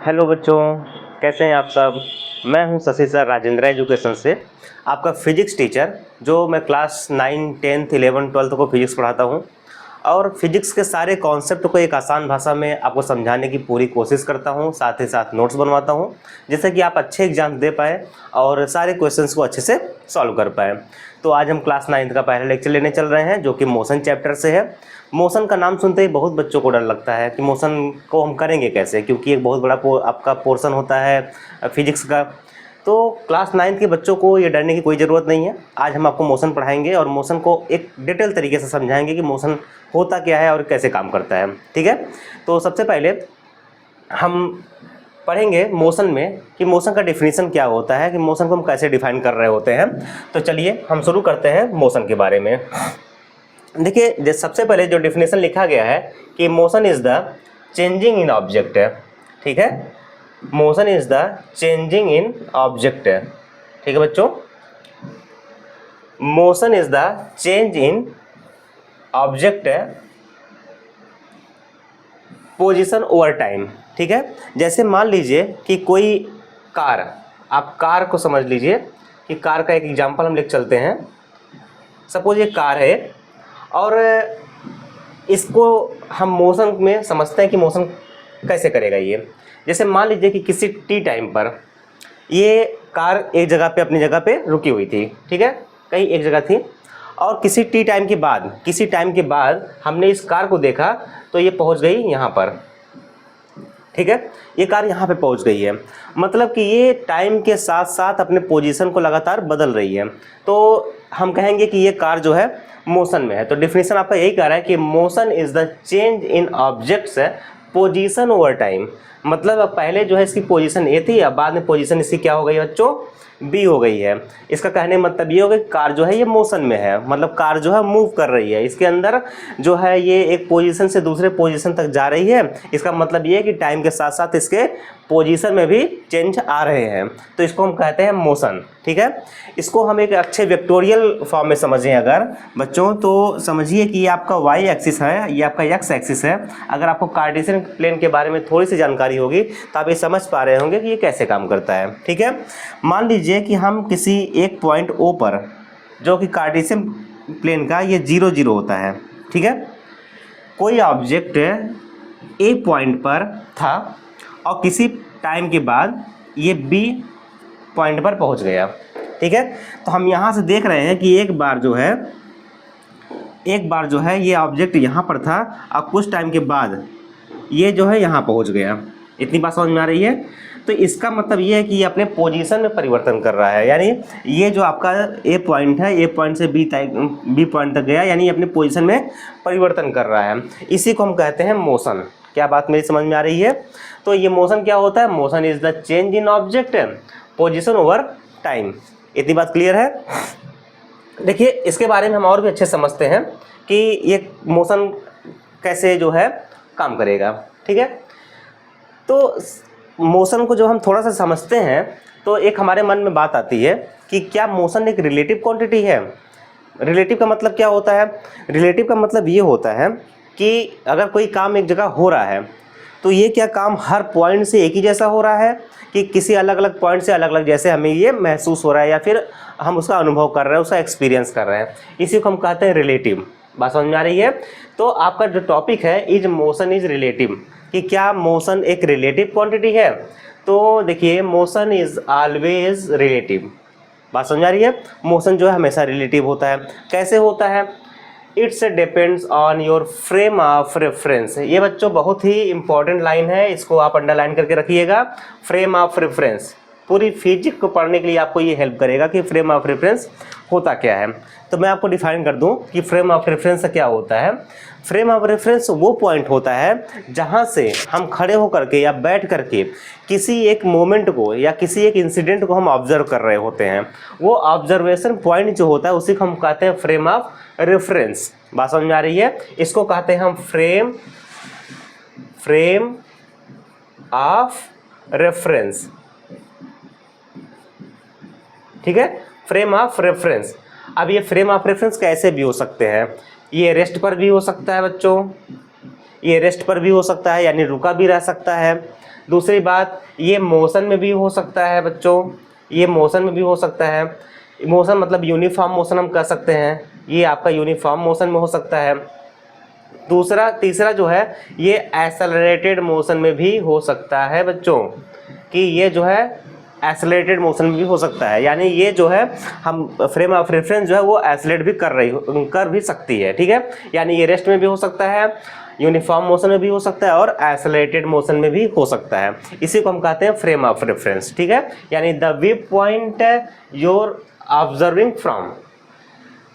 Hello बच्चों, कैसे हैं आप सब। मैं हूं शशि सर राजेंद्र एजुकेशन से, आपका फिजिक्स टीचर, जो मैं क्लास 9, 10th, 11, 12 को फिजिक्स पढ़ाता हूं और फिजिक्स के सारे कॉन्सेप्ट को एक आसान भाषा में आपको समझाने की पूरी कोशिश करता हूं, साथ ही साथ नोट्स बनवाता हूं, जिससे कि आप अच्छे एग्जाम दे पाएँ और सारे क्वेश्चंस को अच्छे से सॉल्व कर पाएँ। तो आज हम क्लास 9th का पहला लेक्चर लेने चल रहे हैं, जो कि मोशन चैप्टर से है। मोशन का नाम सुनते ही बहुत बच्चों को डर लगता है कि मोशन को हम करेंगे कैसे, क्योंकि एक बहुत बड़ा आपका पोर्शन होता है फिजिक्स का। तो क्लास 9th के बच्चों को ये डरने की कोई ज़रूरत नहीं है। आज हम आपको मोशन पढ़ाएंगे और मोशन को एक डिटेल तरीके से समझाएंगे कि मोशन होता क्या है और कैसे काम करता है। ठीक है, तो सबसे पहले हम पढ़ेंगे मोशन में कि मोशन का डिफिनीशन क्या होता है, कि मोशन को हम कैसे डिफाइन कर रहे होते हैं। तो चलिए हम शुरू करते हैं मोशन के बारे में। देखिए, सबसे पहले जो डिफिनेशन लिखा गया है कि motion is the changing in object है। ठीक है, motion is the changing in object है। ठीक है बच्चों, motion is the change in object है पोजीशन ओवर टाइम। ठीक है, जैसे मान लीजिए कि कोई कार, आप कार को समझ लीजिए कि कार का एक एग्जांपल हम लेके चलते हैं। सपोज ये कार है और इसको हम मोशन में समझते हैं कि मोशन कैसे करेगा ये। जैसे मान लीजिए कि किसी टी टाइम पर ये कार एक जगह पे अपनी जगह पे रुकी हुई थी। ठीक है, कहीं एक जगह थी और किसी टाइम के बाद हमने इस कार को देखा तो ये पहुंच गई यहाँ पर। ठीक है, ये कार यहाँ पे पहुँच गई है, मतलब कि ये टाइम के साथ साथ अपने पोजीशन को लगातार बदल रही है। तो हम कहेंगे कि ये कार जो है मोशन में है। तो डिफिनीशन आपका यही कह रहा है कि motion is the change in objects position over time. मतलब अब पहले जो है इसकी पोजीशन ए थी, अब बाद में पोजीशन इसकी क्या हो गई बच्चों, बी हो गई है। इसका कहने का मतलब ये हो गया कि कार जो है ये मोशन में है, मतलब कार जो है मूव कर रही है। इसके अंदर जो है ये एक पोजीशन से दूसरे पोजीशन तक जा रही है। इसका मतलब ये है कि टाइम के साथ साथ इसके पोजीशन में भी चेंज आ रहे हैं, तो इसको हम कहते हैं मोशन। ठीक है, इसको हम एक अच्छे वेक्टोरियल फॉर्म में समझें अगर बच्चों, तो समझिए कि ये आपका वाई एक्सिस है, ये आपका एक्स एक्सिस है। अगर आपको कार्टेशियन प्लेन के बारे में थोड़ी सी जानकारी होगी तो आप ये समझ पा रहे होंगे कि ये कैसे काम करता है। ठीक है, मान लीजिए कि हम किसी एक पॉइंट ओ पर, जो कि कार्टेशियन प्लेन का ये 0, 0 होता है। ठीक है, कोई ऑब्जेक्ट ए पॉइंट पर था और किसी टाइम के बाद ये बी पॉइंट पर पहुंच गया। ठीक है, तो हम यहाँ से देख रहे हैं कि एक बार जो है ये ऑब्जेक्ट यहाँ पर था और कुछ टाइम के बाद ये जो है यहाँ पहुँच गया। इतनी बात समझ में आ रही है। तो इसका मतलब ये है कि ये अपने पोजीशन में परिवर्तन कर रहा है, यानी ये जो आपका ए पॉइंट है, ए पॉइंट से बी पॉइंट तक गया, यानी अपने पोजीशन में परिवर्तन कर रहा है। इसी को हम कहते हैं मोशन। क्या बात मेरी समझ में आ रही है। तो ये मोशन क्या होता है, motion is the change in object position over time. इतनी बात क्लियर है। देखिए, इसके बारे में हम और भी अच्छे समझते हैं कि ये मोशन कैसे जो है काम करेगा। ठीक है, तो मोशन को जो हम थोड़ा सा समझते हैं तो एक हमारे मन में बात आती है कि क्या मोशन एक रिलेटिव क्वांटिटी है। रिलेटिव का मतलब क्या होता है, रिलेटिव का मतलब ये होता है कि अगर कोई काम एक जगह हो रहा है तो ये क्या काम हर पॉइंट से एक ही जैसा हो रहा है कि किसी अलग अलग पॉइंट से अलग अलग जैसे हमें ये महसूस हो रहा है, या फिर हम उसका अनुभव कर रहे हैं, उसका एक्सपीरियंस कर रहे हैं। इसी को हम कहते हैं रिलेटिव। बात समझ में आ रही है। तो आपका जो टॉपिक है इज मोशन इज रिलेटिव, कि क्या मोशन एक रिलेटिव क्वांटिटी है। तो देखिए, मोशन इज ऑलवेज रिलेटिव। बात समझ आ रही है। मोशन जो है हमेशा रिलेटिव होता है। कैसे होता है, it's depends on your frame of reference. ये बच्चों बहुत ही इंपॉर्टेंट लाइन है, इसको आप अंडरलाइन करके रखिएगा। फ्रेम ऑफ रेफरेंस पूरी फिजिक्स को पढ़ने के लिए आपको ये हेल्प करेगा कि फ्रेम ऑफ रेफरेंस होता क्या है। तो मैं आपको डिफाइन कर दूं कि फ्रेम ऑफ रेफरेंस क्या होता है। फ्रेम ऑफ रेफरेंस वो पॉइंट होता है जहां से हम खड़े होकर के या बैठ करके किसी एक मोमेंट को या किसी एक इंसिडेंट को हम ऑब्जर्व कर रहे होते हैं। वो ऑब्जर्वेशन पॉइंट जो होता है उसी को हम कहते हैं फ्रेम ऑफ रेफरेंस। बात समझ में आ रही है। इसको कहते हैं हम फ्रेम ऑफ रेफरेंस। ठीक है, फ्रेम ऑफ रेफरेंस। अब ये फ्रेम ऑफ रेफरेंस कैसे भी हो सकते हैं, ये रेस्ट पर भी हो सकता है बच्चों, ये रेस्ट पर भी हो सकता है, यानी रुका भी रह सकता है। दूसरी बात, ये मोशन में भी हो सकता है बच्चों, ये मोशन में भी हो सकता है। मोशन मतलब यूनिफॉर्म मोशन हम कह सकते हैं, ये आपका यूनिफॉर्म मोशन में हो सकता है। तीसरा जो है ये एक्सेलरेटेड मोशन में भी हो सकता है बच्चों, कि ये जो है एक्सेलरेटेड मोशन में भी हो सकता है, यानी ये जो है हम फ्रेम ऑफ रेफरेंस जो है वो एक्सेलरेट भी कर भी सकती है, ठीक है। यानी ये रेस्ट में भी हो सकता है, यूनिफॉर्म मोशन में भी हो सकता है और एक्सेलरेटेड मोशन में भी हो सकता है। इसी को हम कहते हैं फ्रेम ऑफ रेफरेंस, ठीक है। यानी the view point your observing from,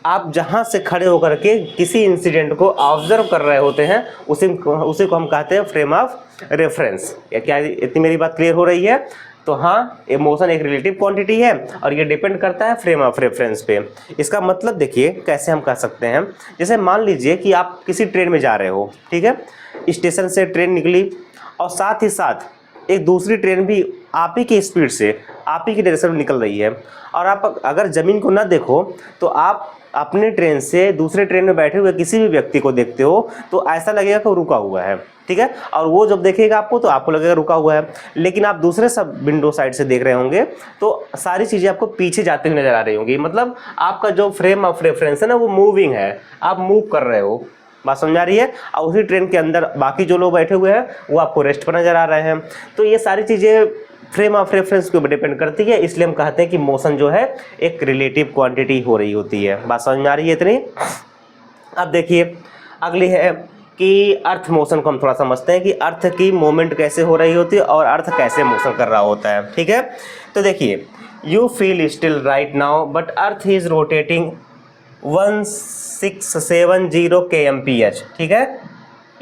आप जहाँ से खड़े होकर के किसी इंसिडेंट को ऑब्जर्व कर रहे होते हैं उसी को हम कहते हैं फ्रेम ऑफ रेफरेंस। क्या इतनी मेरी बात क्लियर हो रही है? तो हाँ, इमोशन एक रिलेटिव क्वांटिटी है और ये डिपेंड करता है फ्रेम ऑफ रेफरेंस पे। इसका मतलब देखिए कैसे हम कह सकते हैं, जैसे मान लीजिए कि आप किसी ट्रेन में जा रहे हो, ठीक है, स्टेशन से ट्रेन निकली और साथ ही साथ एक दूसरी ट्रेन भी आप ही की स्पीड से आप ही की डायरेक्शन में निकल रही है, और आप अगर ज़मीन को ना देखो तो आप अपने ट्रेन से दूसरे ट्रेन में बैठे हुए किसी भी व्यक्ति को देखते हो तो ऐसा लगेगा कि वो रुका हुआ है, ठीक है, और वो जब देखेगा आपको तो आपको लगेगा रुका हुआ है। लेकिन आप दूसरे सब विंडो साइड से देख रहे होंगे तो सारी चीज़ें आपको पीछे जाते हुए नजर आ रही होंगी, मतलब आपका जो फ्रेम ऑफ रेफरेंस है ना वो मूविंग है, आप मूव कर रहे हो। बात समझ आ रही है? और उसी ट्रेन के अंदर बाकी जो लोग बैठे हुए हैं वो आपको रेस्ट पर नजर आ रहे हैं। तो ये सारी चीज़ें फ्रेम ऑफ रेफरेंस के ऊपर डिपेंड करती है, इसलिए हम कहते हैं कि मोशन जो है एक रिलेटिव क्वांटिटी हो रही होती है। बात समझ में आ रही है इतनी? अब देखिए अगली है कि अर्थ मोशन को हम थोड़ा समझते हैं कि अर्थ की मूवमेंट कैसे हो रही होती है और अर्थ कैसे मोशन कर रहा होता है, ठीक है। तो देखिए, you feel still right now but earth is rotating 1670 kmph, ठीक है,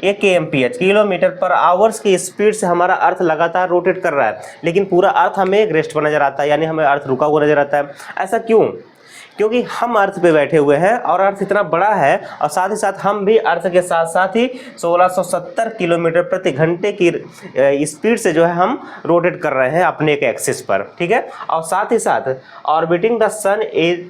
ये kmph किलोमीटर पर आवर्स की स्पीड से हमारा अर्थ लगातार रोटेट कर रहा है, लेकिन पूरा अर्थ हमें एक रेस्ट पर नजर आता है, यानी हमें अर्थ रुका हुआ नजर आता है। ऐसा क्यों? क्योंकि हम अर्थ पे बैठे हुए हैं और अर्थ इतना बड़ा है और साथ ही साथ हम भी अर्थ के साथ साथ ही 1670 किलोमीटर प्रति घंटे की स्पीड से जो है हम रोटेट कर रहे हैं अपने एक एक्सिस पर, ठीक है। और साथ ही साथ orbiting the sun is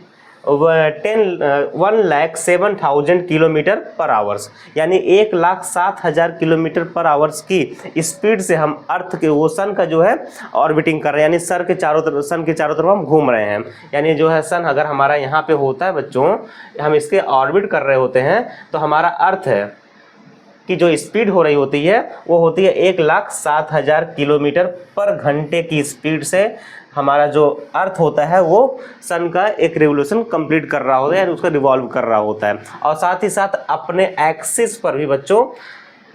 1,07,000 kilometer per hours, यानी 1,07,000 किलोमीटर पर आवर्स की स्पीड से हम अर्थ के वो सन का जो है ऑर्बिटिंग कर रहे हैं, यानी सन के चारों तरफ हम घूम रहे हैं। यानी जो है सन अगर हमारा यहाँ पे होता है बच्चों, हम इसके ऑर्बिट कर रहे होते हैं तो हमारा अर्थ है कि जो स्पीड हो रही होती है वो होती है 1,07,000 किलोमीटर पर घंटे की स्पीड से हमारा जो अर्थ होता है वो सन का एक रिवोल्यूशन कंप्लीट कर रहा होता है, यानी उसका रिवॉल्व कर रहा होता है। और साथ ही साथ अपने एक्सिस पर भी बच्चों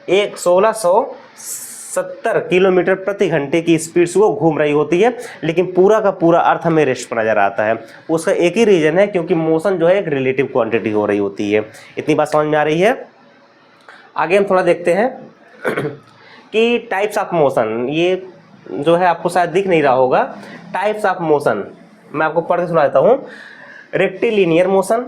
1670 किलोमीटर प्रति घंटे की स्पीड से वो घूम रही होती है, लेकिन पूरा का पूरा अर्थ हमें रेस्ट पर नजर आता है। उसका एक ही रीजन है, क्योंकि मोशन जो है एक रिलेटिव क्वांटिटी हो रही होती है। इतनी बात समझ में आ रही है? आगे हम थोड़ा देखते हैं कि टाइप्स ऑफ मोशन, ये जो है आपको शायद दिख नहीं रहा होगा। टाइप्स ऑफ मोशन मैं आपको पढ़ के सुना देता हूँ। रेक्टिलिनियर मोशन,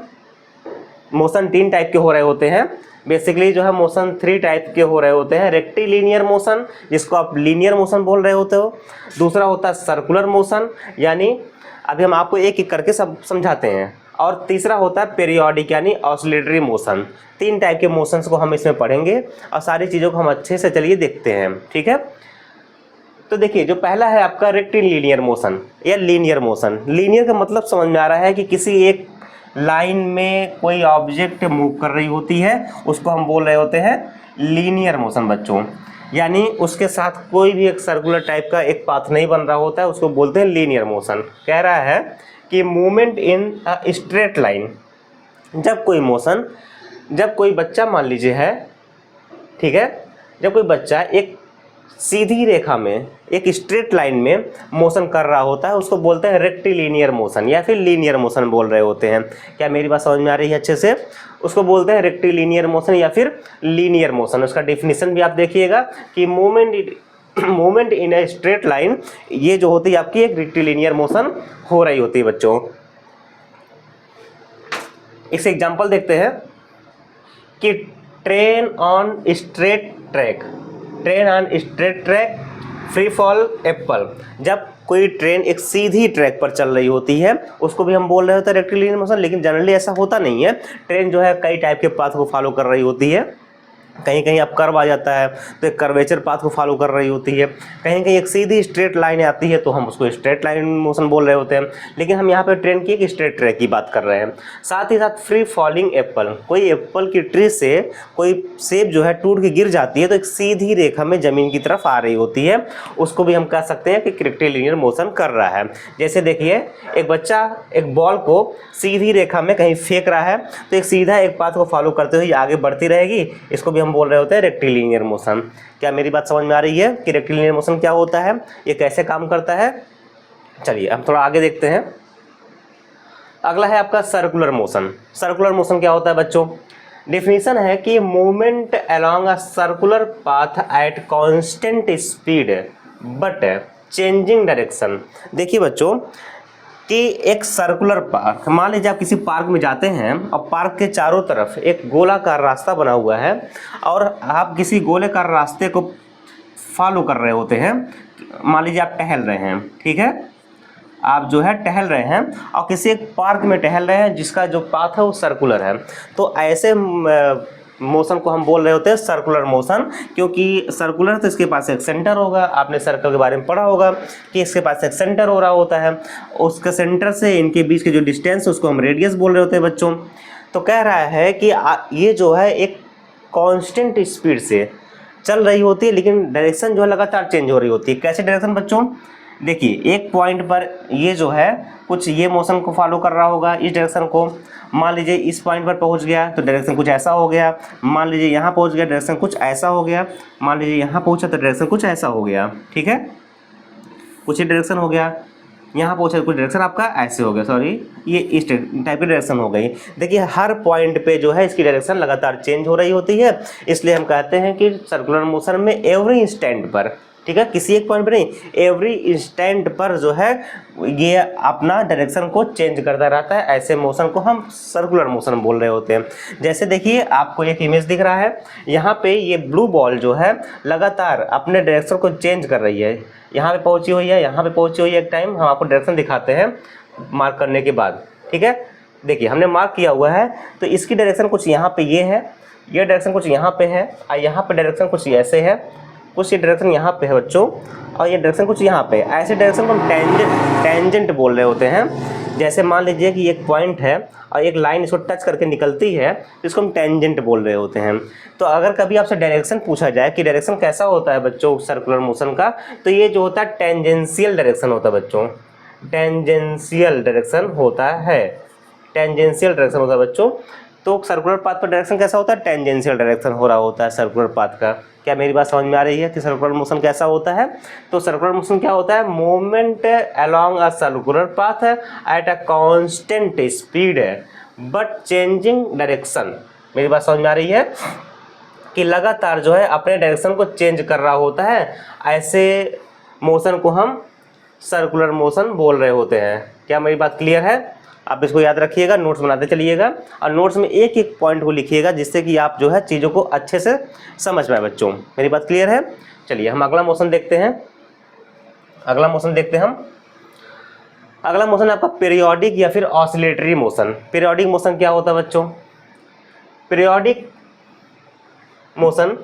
मोशन 3 टाइप के हो रहे होते हैं। बेसिकली जो है मोशन 3 टाइप के हो रहे होते हैं। रेक्टिलिनियर मोशन, जिसको आप लीनियर मोशन बोल रहे होते हो। दूसरा होता है सर्कुलर मोशन, यानी अभी हम आपको एक एक करके सब समझाते हैं। और तीसरा होता है पीरियोडिक यानी ऑसिलेटरी मोशन। 3 टाइप के मोशंस को हम इसमें पढ़ेंगे और सारी चीज़ों को हम अच्छे से चलिए देखते हैं, ठीक है। तो देखिए, जो पहला है आपका रेक्टिलिनियर मोशन या लीनियर मोशन। लीनियर का मतलब समझ में आ रहा है कि किसी एक लाइन में कोई ऑब्जेक्ट मूव कर रही होती है, उसको हम बोल रहे होते हैं लीनियर मोशन बच्चों। यानी उसके साथ कोई भी एक सर्कुलर टाइप का एक पाथ नहीं बन रहा होता है, उसको बोलते हैं लीनियर मोशन। कह रहा है कि movement in a straight line, जब कोई बच्चा मान लीजिए है, ठीक है, जब कोई बच्चा एक सीधी रेखा में एक स्ट्रेट लाइन में मोशन कर रहा होता है, उसको बोलते हैं रेक्टिलिनियर मोशन या फिर लीनियर मोशन बोल रहे होते हैं। क्या मेरी बात समझ में आ रही है अच्छे से? उसको बोलते हैं रेक्टिलिनियर मोशन या फिर लीनियर मोशन। उसका डेफिनेशन भी आप देखिएगा कि movement in a straight line, ये जो होती है आपकी एक रेक्टिलिनियर मोशन हो रही होती है बच्चों। इस एग्जांपल देखते हैं कि train on straight track, free fall Apple. जब कोई ट्रेन एक सीधी ट्रैक पर चल रही होती है उसको भी हम बोल रहे होते हैं रेक्टिलिनियर मोशन, लेकिन जनरली ऐसा होता नहीं है। ट्रेन जो है कई टाइप के पाथ को फॉलो कर रही होती है। कहीं कहीं आप कर्व आ जाता है तो एक कर्वेचर पाथ को फॉलो कर रही होती है, कहीं कहीं एक सीधी स्ट्रेट लाइन आती है तो हम उसको स्ट्रेट लाइन मोशन बोल रहे होते हैं। लेकिन हम यहाँ पे ट्रेन की एक स्ट्रेट ट्रैक की बात कर रहे हैं। साथ ही साथ फ्री फॉलिंग एप्पल, कोई एप्पल की ट्री से कोई सेब जो है टूट के गिर जाती है तो एक सीधी रेखा में ज़मीन की तरफ आ रही होती है, उसको भी हम कह सकते हैं कि रेक्टिलिनियर मोशन कर रहा है। जैसे देखिए एक बच्चा एक बॉल को सीधी रेखा में कहीं फेंक रहा है तो एक सीधा एक पाथ को फॉलो करते हुए आगे बढ़ती रहेगी, इसको भी हम बोल रहे होते हैं रेक्टिलिनियर मोशन। क्या मेरी बात समझ में आ रही है कि रेक्टिलिनियर मोशन क्या होता है, ये कैसे काम करता है? चलिए हम थोड़ा आगे देखते हैं। अगला है आपका सर्कुलर मोशन। सर्कुलर मोशन क्या होता है बच्चों? डेफिनेशन है कि movement along a circular path at constant speed but changing direction. देखिए बच्चों कि एक सर्कुलर पार्क, मान लीजिए आप किसी पार्क में जाते हैं और पार्क के चारों तरफ एक गोलाकार रास्ता बना हुआ है और आप किसी गोलाकार रास्ते को फॉलो कर रहे होते हैं। मान लीजिए आप टहल रहे हैं, ठीक है, आप जो है टहल रहे हैं और किसी एक पार्क में टहल रहे हैं जिसका जो पाथ है वो सर्कुलर है, तो ऐसे मोशन को हम बोल रहे होते हैं सर्कुलर मोशन। क्योंकि सर्कुलर तो इसके पास एक सेंटर होगा, आपने सर्कल के बारे में पढ़ा होगा कि इसके पास एक सेंटर हो रहा होता है, उसके सेंटर से इनके बीच के जो डिस्टेंस उसको हम रेडियस बोल रहे होते हैं बच्चों। तो कह रहा है कि ये जो है एक कांस्टेंट स्पीड से चल रही होती है लेकिन डायरेक्शन जो है लगातार चेंज हो रही होती है। कैसे डायरेक्शन बच्चों? देखिए एक पॉइंट पर ये जो है कुछ ये मोशन को फॉलो कर रहा होगा, इस डायरेक्शन को। मान लीजिए इस पॉइंट पर पहुंच गया तो डायरेक्शन कुछ ऐसा हो गया, मान लीजिए यहाँ पहुंच गया डायरेक्शन कुछ ऐसा हो गया, मान लीजिए यहाँ पहुंचा तो डायरेक्शन कुछ ऐसा हो गया, ठीक है, कुछ ही डायरेक्शन हो गया। यहाँ पहुंचा तो कुछ डायरेक्शन आपका ऐसे हो गया, सॉरी ये इस टाइप की डायरेक्शन हो गई। देखिए हर पॉइंट पे जो है इसकी डायरेक्शन लगातार चेंज हो रही होती है, इसलिए हम कहते हैं कि सर्कुलर मोशन में एवरी इंस्टेंट पर, ठीक है, किसी एक पॉइंट पर नहीं, एवरी इंस्टेंट पर जो है ये अपना डायरेक्शन को चेंज करता रहता है। ऐसे मोशन को हम सर्कुलर मोशन बोल रहे होते हैं। जैसे देखिए आपको एक इमेज दिख रहा है, यहाँ पे ये ब्लू बॉल जो है लगातार अपने डायरेक्शन को चेंज कर रही है, यहाँ पे पहुँची हुई है, यहाँ पे पहुँची हुई है। एक टाइम हम आपको डायरेक्शन दिखाते हैं मार्क करने के बाद, ठीक है। देखिए हमने मार्क किया हुआ है तो इसकी डायरेक्शन कुछ यहाँ पे ये है, ये डायरेक्शन कुछ यहाँ पे है और यहाँ पे डायरेक्शन कुछ ऐसे है, कुछ ये डायरेक्शन यहाँ पे है बच्चों और ये डायरेक्शन कुछ यहाँ पे। ऐसे डायरेक्शन को हम टेंजेंट बोल रहे होते हैं। जैसे मान लीजिए कि एक पॉइंट है और एक लाइन इसको टच करके निकलती है तो इसको हम टेंजेंट बोल रहे होते हैं। तो अगर कभी आपसे डायरेक्शन पूछा जाए कि डायरेक्शन कैसा होता है बच्चों सर्कुलर मोशन का, तो ये जो होता है टेंजेंशियल डायरेक्शन होता है बच्चों, टेंजेंशियल डायरेक्शन होता है, टेंजेंशियल डायरेक्शन होता है बच्चों। तो सर्कुलर पाथ पर डायरेक्शन कैसा होता है? टेंजेंशियल डायरेक्शन हो रहा होता है सर्कुलर पाथ का। क्या मेरी बात समझ में आ रही है कि सर्कुलर मोशन कैसा होता है? तो सर्कुलर मोशन क्या होता है? Movement along a circular path at a constant speed but changing direction. मेरी बात समझ में आ रही है कि लगातार जो है अपने डायरेक्शन को चेंज कर रहा होता है, ऐसे मोशन को हम सर्कुलर मोशन बोल रहे होते हैं। क्या मेरी बात क्लियर है? आप इसको याद रखिएगा, नोट्स बनाते चलिएगा और नोट्स में एक एक पॉइंट को लिखिएगा जिससे कि आप जो है चीज़ों को अच्छे से समझ पाए बच्चों। मेरी बात क्लियर है? चलिए हम अगला मोशन देखते हैं। अगला मोशन देखते हैं हम। अगला मोशन आपका पीरियोडिक या फिर ऑसिलेटरी मोशन। पीरियोडिक मोशन क्या होता है बच्चों? पीरियोडिक मोशन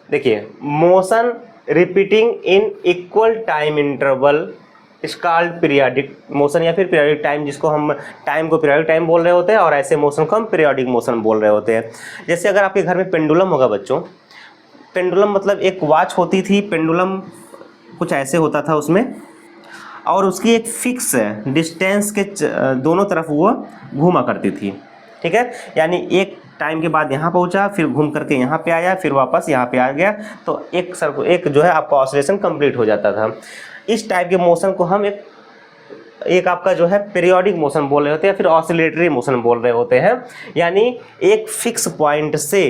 देखिए, motion repeating in equal time interval is called periodic motion या फिर पीरियोडिक टाइम, जिसको हम टाइम को पीरियोडिक टाइम बोल रहे होते हैं और ऐसे मोशन को हम पीरियोडिक मोशन बोल रहे होते हैं। जैसे अगर आपके घर में पेंडुलम होगा बच्चों, पेंडुलम मतलब एक वॉच होती थी, पेंडुलम कुछ ऐसे होता था उसमें और उसकी एक फिक्स डिस्टेंस के दोनों तरफ वो घूमा करती थी, ठीक है। यानी एक टाइम के बाद यहाँ पहुँचा, फिर घूम करके यहाँ पे आया, फिर वापस यहाँ पे आ गया, तो एक जो है आपका ऑसिलेशन कंप्लीट हो जाता था। इस टाइप के मोशन को हम एक आपका जो है पीरियोडिक मोशन बोल रहे होते हैं या फिर ऑसिलेटरी मोशन बोल रहे होते हैं। यानी एक फिक्स पॉइंट से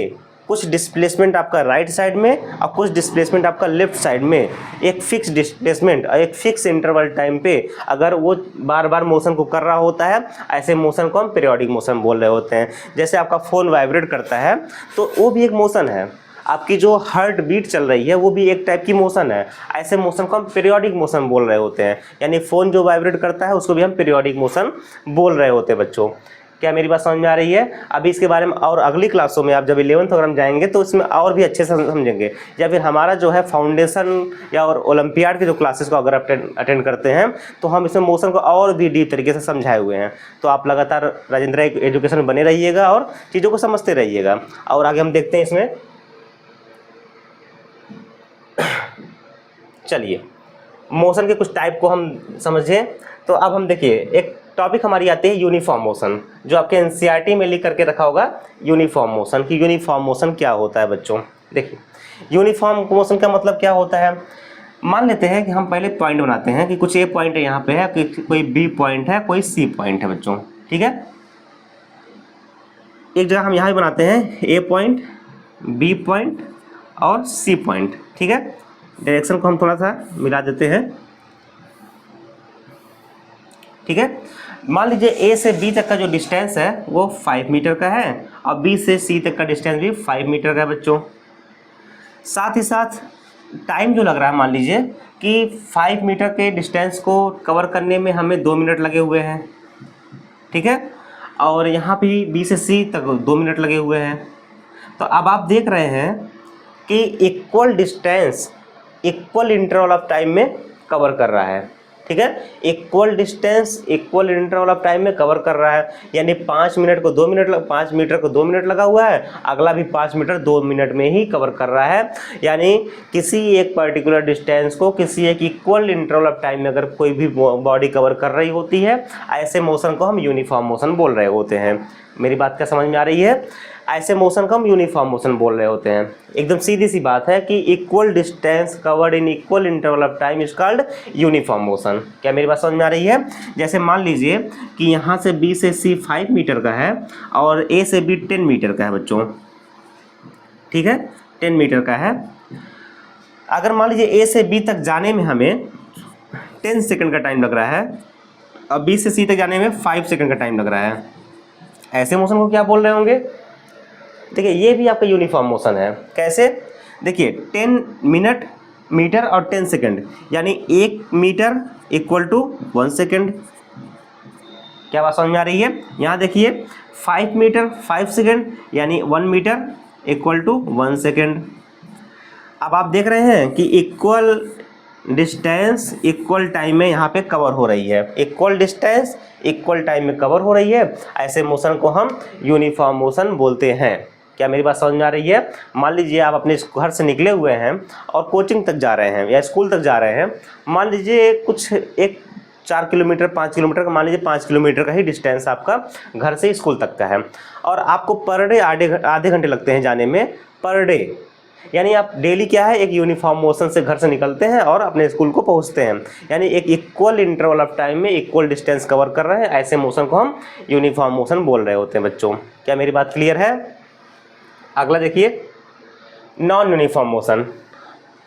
कुछ डिस्प्लेसमेंट आपका राइट साइड में और कुछ डिस्प्लेसमेंट आपका लेफ्ट साइड में, एक फिक्स डिस्प्लेसमेंट और एक फिक्स इंटरवल टाइम पे अगर वो बार बार मोशन को कर रहा होता है, ऐसे मोशन को हम पीरियोडिक मोशन बोल रहे होते हैं। जैसे आपका फ़ोन वाइब्रेट करता है तो वो भी एक मोशन है, आपकी जो हार्ट बीट चल रही है वो भी एक टाइप की मोशन है। ऐसे मोशन को हम पीरियोडिक मोशन बोल रहे होते हैं। यानी फ़ोन जो वाइब्रेट करता है उसको भी हम पीरियोडिक मोशन बोल रहे होते हैं बच्चों। क्या मेरी बात समझ में आ रही है? अभी इसके बारे में और अगली क्लासों में आप जब 11th वगैरह में जाएंगे तो इसमें और भी अच्छे से समझेंगे, या फिर हमारा जो है फाउंडेशन या और ओलंपियाड के जो क्लासेस को अगर अटेंड करते हैं तो हम इसमें मोशन को और भी डीप तरीके से समझाए हुए हैं। तो आप लगातार राजेंद्र एजुकेशन में बने रहिएगा और चीज़ों को समझते रहिएगा। और आगे हम देखते हैं इसमें, चलिए मोशन के कुछ टाइप को हम समझें। तो अब हम देखिए एक टॉपिक हमारी आती है यूनिफॉर्म मोशन, जो आपके एनसीईआरटी में लिख करके रखा होगा यूनिफॉर्म मोशन की। यूनिफॉर्म मोशन क्या होता है बच्चों? देखिए यूनिफॉर्म मोशन का मतलब क्या होता है। मान लेते हैं कि हम पहले पॉइंट बनाते हैं कि कुछ ए पॉइंट है यहाँ पे है, कोई बी पॉइंट है, कोई सी पॉइंट है बच्चों, ठीक है। एक जगह हम यहाँ भी बनाते हैं ए पॉइंट, बी पॉइंट और सी पॉइंट, ठीक है। डायरेक्शन को हम थोड़ा सा मिला देते हैं, ठीक है। मान लीजिए ए से बी तक का जो डिस्टेंस है वो 5 मीटर का है और बी से सी तक का डिस्टेंस भी 5 मीटर का है बच्चों। साथ ही साथ टाइम जो लग रहा है, मान लीजिए कि 5 मीटर के डिस्टेंस को कवर करने में हमें 2 मिनट लगे हुए हैं, ठीक है। और यहाँ भी बी से सी तक 2 मिनट लगे हुए हैं। तो अब आप देख रहे हैं कि equal distance equal interval of time में कवर कर रहा है, ठीक है। Equal distance equal interval of time में कवर कर रहा है, यानी 5 मीटर को 2 मिनट लगा हुआ है, अगला भी 5 मीटर 2 मिनट में ही कवर कर रहा है। यानी किसी एक पर्टिकुलर डिस्टेंस को किसी एक इक्वल इंटरवल ऑफ टाइम में अगर कोई भी बॉडी कवर कर रही होती है, ऐसे मोशन को हम यूनिफॉर्म मोशन बोल रहे होते हैं। मेरी बात क्या समझ में आ रही है? ऐसे मोशन को हम यूनिफॉर्म मोशन बोल रहे होते हैं। एकदम सीधी सी बात है कि equal distance covered in equal interval of time is called uniform motion. क्या मेरी बात समझ में आ रही है? जैसे मान लीजिए कि यहाँ से बी से सी 5 मीटर का है और ए से बी 10 मीटर का है बच्चों, ठीक है, 10 मीटर का है। अगर मान लीजिए ए से बी तक जाने में हमें 10 सेकंड का टाइम लग रहा है और बी से सी तक जाने में 5 सेकंड का टाइम लग रहा है, ऐसे मोशन को क्या बोल रहे होंगे? देखिए ये भी आपका यूनिफॉर्म मोशन है। कैसे? देखिए 10 मिनट मीटर और 10 सेकंड, यानी 1 मीटर इक्वल टू 1 सेकंड। क्या बात समझ में आ रही है? यहाँ देखिए 5 मीटर 5 सेकंड, यानी 1 मीटर इक्वल टू 1 सेकंड। अब आप देख रहे हैं कि इक्वल डिस्टेंस इक्वल टाइम में यहाँ पे कवर हो रही है। इक्वल डिस्टेंस इक्वल टाइम में कवर हो रही है, ऐसे मोशन को हम यूनिफॉर्म मोशन बोलते हैं। क्या मेरी बात समझ में आ रही है? मान लीजिए आप अपने घर से निकले हुए हैं और कोचिंग तक जा रहे हैं या स्कूल तक जा रहे हैं। मान लीजिए कुछ एक 4 किलोमीटर 5 किलोमीटर का, मान लीजिए 5 किलोमीटर का ही डिस्टेंस आपका घर से स्कूल तक का है और आपको पर डे आधे घंटे लगते हैं जाने में, पर डे। यानी आप डेली क्या है, एक यूनिफॉर्म मोशन से घर से निकलते हैं और अपने स्कूल को पहुंचते हैं, यानी एक इक्वल इंटरवल ऑफ टाइम में इक्वल डिस्टेंस कवर कर रहे हैं। ऐसे मोशन को हम यूनिफॉर्म मोशन बोल रहे होते हैं बच्चों। क्या मेरी बात क्लियर है? अगला देखिए नॉन यूनिफॉर्म मोशन।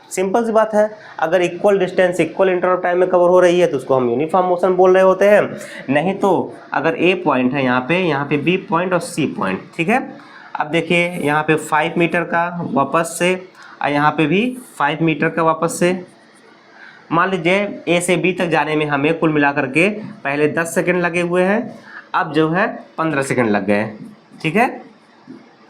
सिंपल सी बात है, अगर equal distance equal interval of time में कवर हो रही है तो उसको हम यूनिफॉर्म मोशन बोल रहे होते हैं। नहीं तो अगर ए पॉइंट है यहाँ पे बी पॉइंट और सी पॉइंट, ठीक है। अब देखिए यहाँ पे 5 मीटर का वापस से और यहाँ पे भी 5 मीटर का वापस से। मान लीजिए ए से बी तक जाने में हमें कुल मिला करके पहले 10 सेकंड लगे हुए हैं, अब जो है 15 सेकंड लग गए, ठीक है।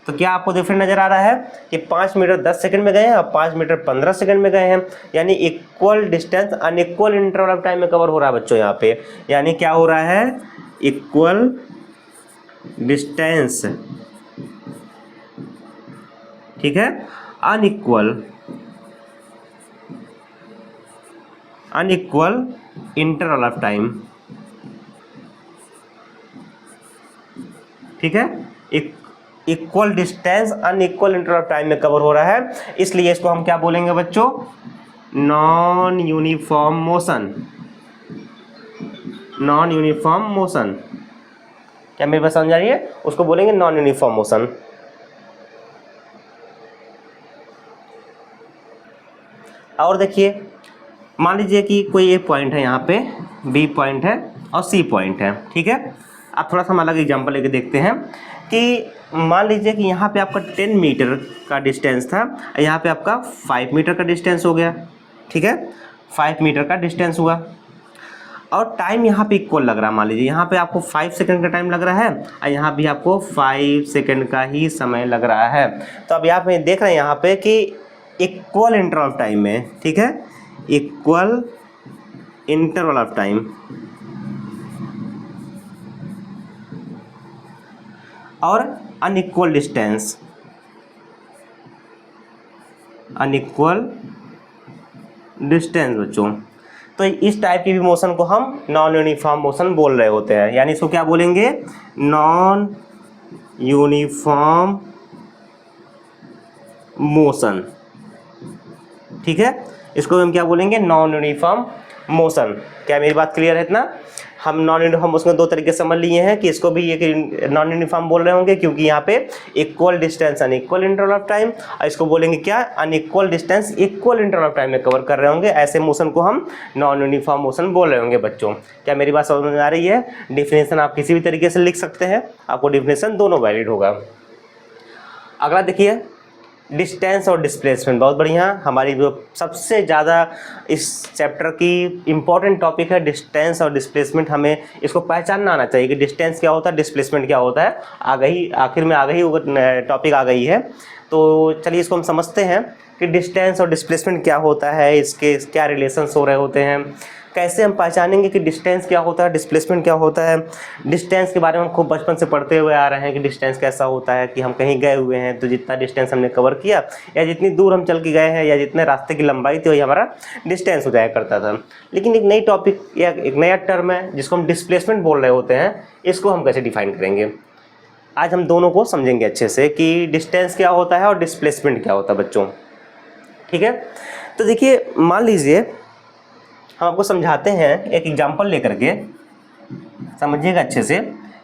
तो क्या आपको डिफरेंट नज़र आ रहा है कि 5 मीटर 10 सेकंड में गए हैं और 5 मीटर 15 सेकंड में गए हैं, यानी equal distance unequal interval of time में कवर हो रहा है बच्चों यहाँ पे। यानी क्या हो रहा है, इक्वल डिस्टेंस, ठीक है, अनइक्वल इंटरवल ऑफ टाइम, ठीक है। Equal distance unequal interval of time में कवर हो रहा है, इसलिए इसको हम क्या बोलेंगे बच्चों, non uniform motion. Non uniform motion, क्या मेरी बात समझ आ रही है? उसको बोलेंगे नॉन यूनिफॉर्म मोशन। और देखिए मान लीजिए कि कोई ए पॉइंट है, यहाँ पे बी पॉइंट है और सी पॉइंट है, ठीक है। अब थोड़ा सा हम अलग एग्जाम्पल लेके देखते हैं कि मान लीजिए कि यहाँ पे आपका 10 मीटर का डिस्टेंस था, यहाँ पे आपका 5 मीटर का डिस्टेंस हो गया, ठीक है, 5 मीटर का डिस्टेंस हुआ। और टाइम यहाँ पे इक्वल लग रहा है। मान लीजिए यहाँ पे आपको 5 सेकंड का टाइम लग रहा है और यहाँ भी आपको 5 सेकंड का ही समय लग रहा है। तो अब यहाँ पे देख रहे हैं यहाँ पे कि इक्वल इंटरवल ऑफ टाइम में, ठीक है, इक्वल इंटरवल ऑफ टाइम और अनइक्वल डिस्टेंस, अनइक्वल डिस्टेंस बच्चों। तो इस टाइप की भी मोशन को हम नॉन यूनिफॉर्म मोशन बोल रहे होते हैं, यानी इसको क्या बोलेंगे, नॉन यूनिफॉर्म मोशन, ठीक है, इसको हम क्या बोलेंगे, नॉन यूनिफॉर्म मोशन। क्या मेरी बात क्लियर है इतना? हम नॉन यूनिफॉर्म मोशन को दो तरीके से समझ लिए हैं कि इसको भी एक नॉन यूनिफॉर्म बोल रहे होंगे क्योंकि यहाँ पे equal distance unequal interval of time, और इसको बोलेंगे क्या, unequal distance equal interval of time में कवर कर रहे होंगे। ऐसे मोशन को हम नॉन यूनिफॉर्म मोशन बोल रहे होंगे बच्चों। क्या मेरी बात समझ में आ रही है? डिफिनेशन आप किसी भी तरीके से लिख सकते हैं, आपको डिफिनेशन दोनों वैलिड होगा। अगला देखिए, डिस्टेंस और डिस्प्लेसमेंट। बहुत बढ़िया, हमारी जो सबसे ज़्यादा इस चैप्टर की इम्पॉर्टेंट टॉपिक है डिस्टेंस और डिस्प्लेसमेंट। हमें इसको पहचानना आना चाहिए कि डिस्टेंस क्या होता है, डिस्प्लेसमेंट क्या होता है। आखिर में आ गई टॉपिक आ गई है। तो चलिए इसको हम समझते हैं कि डिस्टेंस और डिस्प्लेसमेंट क्या होता है, इसके क्या रिलेशंस हो रहे होते हैं, कैसे हम पहचानेंगे कि डिस्टेंस क्या होता है, डिस्प्लेसमेंट क्या होता है। डिस्टेंस के बारे में हम खूब बचपन से पढ़ते हुए आ रहे हैं कि डिस्टेंस कैसा होता है, कि हम कहीं गए हुए हैं तो जितना डिस्टेंस हमने कवर किया या जितनी दूर हम चल के गए हैं या जितने रास्ते की लंबाई थी वही हमारा डिस्टेंस हो जाया करता था। लेकिन एक नई टॉपिक या एक नया टर्म है जिसको हम डिस्प्लेसमेंट बोल रहे होते हैं, इसको हम कैसे डिफाइन करेंगे। आज हम दोनों को समझेंगे अच्छे से कि डिस्टेंस क्या होता है और डिस्प्लेसमेंट क्या होता है बच्चों, ठीक है। तो देखिए, मान लीजिए हम आपको समझाते हैं एक एग्जांपल लेकर के, समझिएगा अच्छे से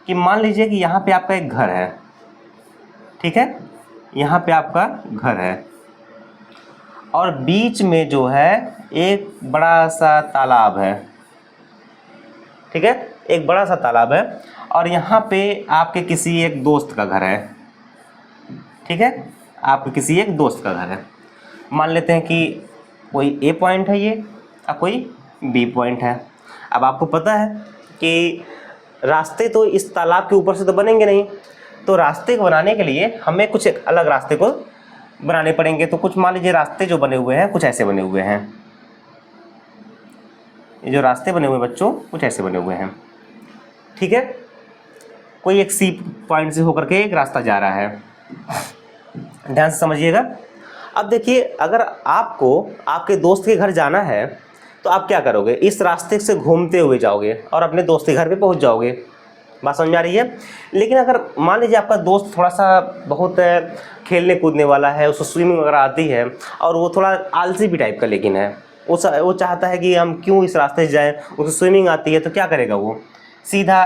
कि मान लीजिए कि यहाँ पे आपका एक घर है, ठीक है, यहाँ पे आपका घर है और बीच में जो है एक बड़ा सा तालाब है, ठीक है, एक बड़ा सा तालाब है और यहाँ पे आपके किसी एक दोस्त का घर है, ठीक है, आपके किसी एक दोस्त का घर है। मान लेते हैं कि कोई ए पॉइंट है ये और कोई बी पॉइंट है। अब आपको पता है कि रास्ते तो इस तालाब के ऊपर से तो बनेंगे नहीं, तो रास्ते को बनाने के लिए हमें कुछ एक अलग रास्ते को बनाने पड़ेंगे। तो कुछ मान लीजिए रास्ते जो बने हुए हैं कुछ ऐसे बने हुए हैं, ये जो रास्ते बने हुए हैं बच्चों कुछ ऐसे बने हुए हैं, ठीक है। कोई एक सी पॉइंट से होकर के एक रास्ता जा रहा है, ध्यान से समझिएगा। अब देखिए, अगर आपको आपके दोस्त के घर जाना है तो आप क्या करोगे, इस रास्ते से घूमते हुए जाओगे और अपने दोस्त के घर पे पहुंच जाओगे। बात समझ में आ रही है? लेकिन अगर मान लीजिए आपका दोस्त थोड़ा सा बहुत खेलने कूदने वाला है, उसको स्विमिंग वगैरह आती है और वो थोड़ा आलसी भी टाइप का लेकिन है, वो चाहता है कि हम क्यों इस रास्ते से जाएँ, उसे स्विमिंग आती है, तो क्या करेगा, वो सीधा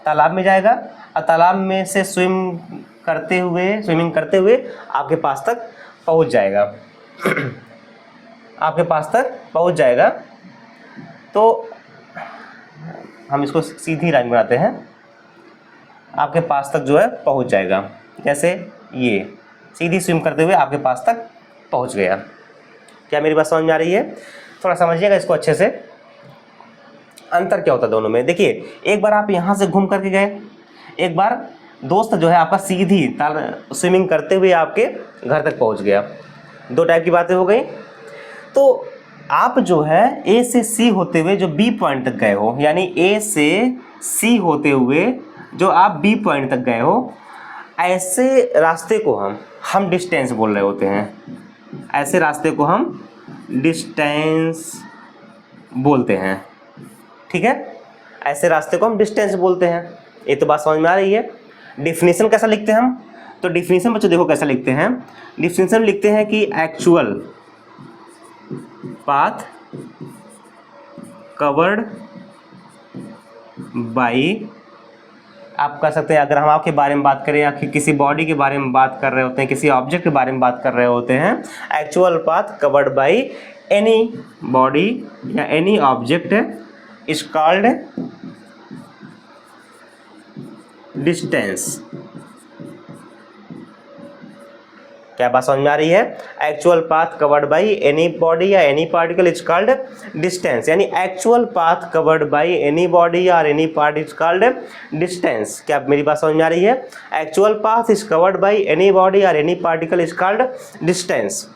तालाब में जाएगा और तालाब में से स्विमिंग करते हुए आपके पास तक पहुँच जाएगा आपके पास तक पहुंच जाएगा। तो हम इसको सीधी लाइन बनाते हैं, आपके पास तक जो है पहुंच जाएगा, जैसे ये सीधी स्विम करते हुए आपके पास तक पहुंच गया। क्या मेरी बात समझ में आ रही है? थोड़ा समझिएगा इसको अच्छे से, अंतर क्या होता है दोनों में। देखिए, एक बार आप यहाँ से घूम करके गए, एक बार दोस्त जो है आपका सीधी स्विमिंग करते हुए आपके घर तक पहुँच गया। दो टाइप की बातें हो गई। तो आप जो है ए से सी होते हुए जो बी पॉइंट तक गए हो, यानी ए से सी होते हुए जो आप बी पॉइंट तक गए हो, ऐसे रास्ते को हम डिस्टेंस बोल रहे होते हैं। ऐसे रास्ते को हम डिस्टेंस बोलते हैं, ठीक है, ऐसे रास्ते को हम डिस्टेंस बोलते हैं। ये तो बात समझ में आ रही है। डिफिनीशन कैसा लिखते हैं हम? तो डिफिनीशन बच्चों देखो कैसा लिखते हैं। डिफिनीशन लिखते हैं कि एक्चुअल पाथ कवर्ड बाई, आप कह सकते हैं, अगर हम आपके बारे में बात करें या किसी बॉडी के बारे में बात कर रहे होते हैं, किसी ऑब्जेक्ट के बारे में बात कर रहे होते हैं, actual path covered by any body या any object is called distance. क्या बात समझ में आ रही है? Actual path covered by any body या any particle is called distance, यानी actual path covered by any body या any part is called distance. क्या मेरी बात समझ में आ रही है? Actual path is covered by any body और any particle is called distance.